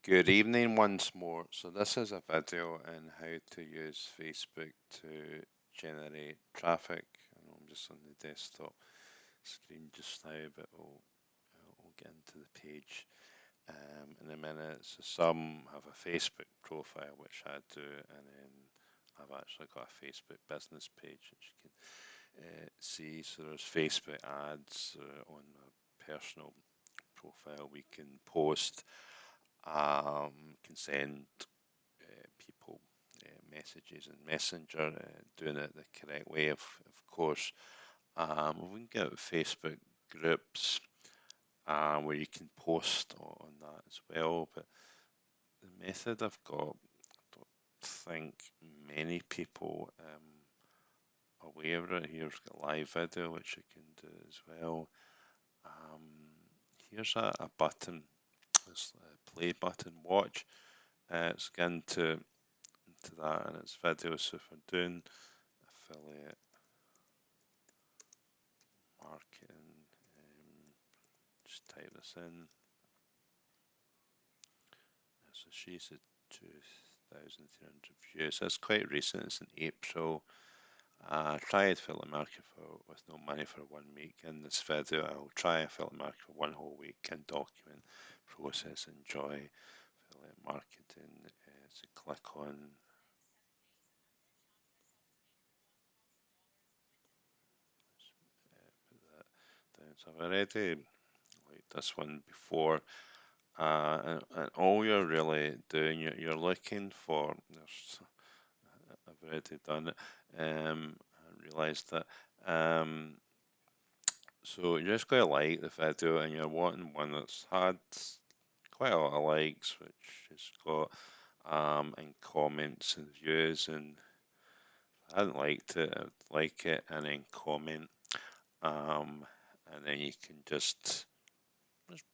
Good evening once more. So this is a video on how to use Facebook to generate traffic. I'm just on the desktop screen just now, but we'll get into the page in a minute. So some have a Facebook profile, which I do, and then I've actually got a Facebook business page, which you can see. So there's Facebook ads on my personal profile. We can post, can send people messages in Messenger, doing it the correct way, of course. We can get Facebook groups where you can post on that as well. But the method I've got, I don't think many people are aware of it. Here's got live video, which you can do as well. Um, Here's a button, this play button, watch. It's going to that and it's video. So if we're doing affiliate marketing, just type this in. So she said 2,300 views. That's quite recent. It's in April. Try affiliate marketing with no money for 1 week. In this video, I'll try affiliate marketing for 1 whole week and document process. Enjoy affiliate marketing. So click on. Put that down. So I've already like this one before. And all you're really doing, you're looking for. I've already done it. I realised that. So you're just going to like the video, and you're wanting one that's had quite a lot of likes, which has got and comments and views. And if I hadn't liked it, I'd like it, and then comment. And then you can just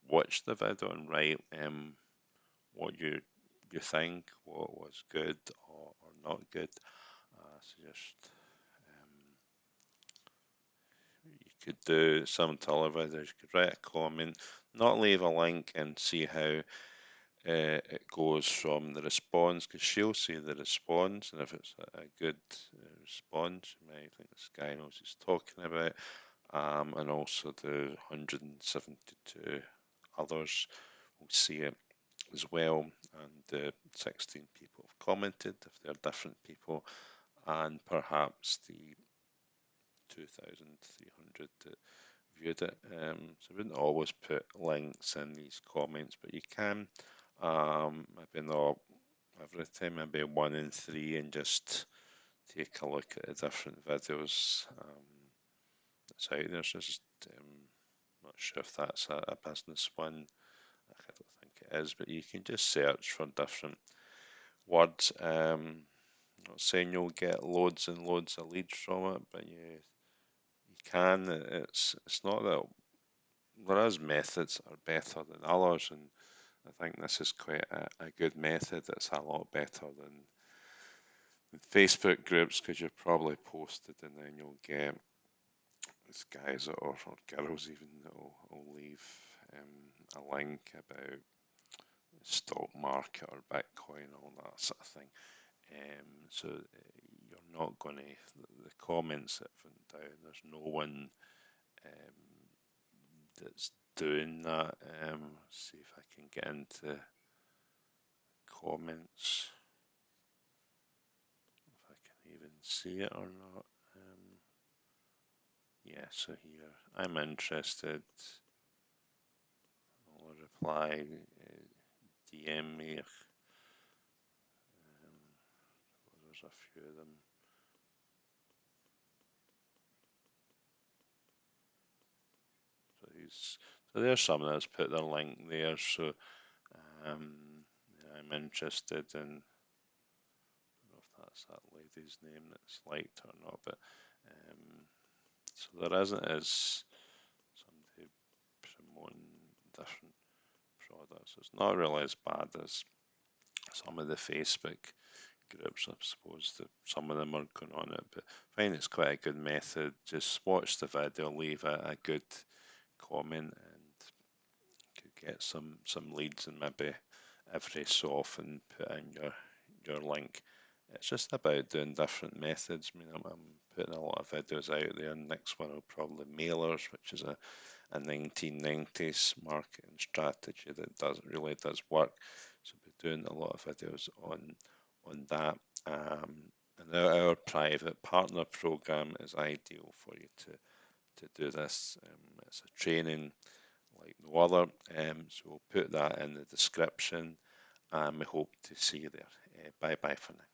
watch the video and write what you think, what was good or not good. So just you could do some televisors. You could write a comment, not leave a link, and see how it goes from the response, because she'll see the response, and if it's a good response, you might think this guy knows he's talking about. And also the 172 others will see it as well, and the 16 people have commented if they're different people, and perhaps the 2,300 that viewed it. So I wouldn't always put links in these comments, but you can. Maybe not every time, maybe 1 in 3, and just take a look at the different videos that's out there. So just not sure if that's a business one. I don't think it is, but you can just search for different words. Not saying you'll get loads and loads of leads from it, but you can. It's not that there is methods that are better than others, and I think this is quite a good method. It's a lot better than Facebook groups, because you're probably posted and then you'll get these guys or girls even that will leave a link about stock market or Bitcoin, all that sort of thing. So you're not going to, the comments that have went down, there's no one that's doing that. See if I can get into comments, if I can even see it or not. Yeah, so here, I'm interested. I'll reply, DM me. There's a few of them. So there's someone that's put their link there. So um, yeah, I'm interested in. I don't know if that's that lady's name that's liked or not, but so there isn't as somebody promoting different products. It's not really as bad as some of the Facebook groups. I suppose that some of them are going on it, but I find it's quite a good method. Just watch the video, leave a good comment, and could get some leads, and maybe every so often put in your link. It's just about doing different methods. I mean, I'm putting a lot of videos out there. Next one will probably mailers, which is a 1990s marketing strategy that really does work. So we're doing a lot of videos on that. And our private partner program is ideal for you to do this. It's a training like no other. So we'll put that in the description, and we hope to see you there. Bye bye for now.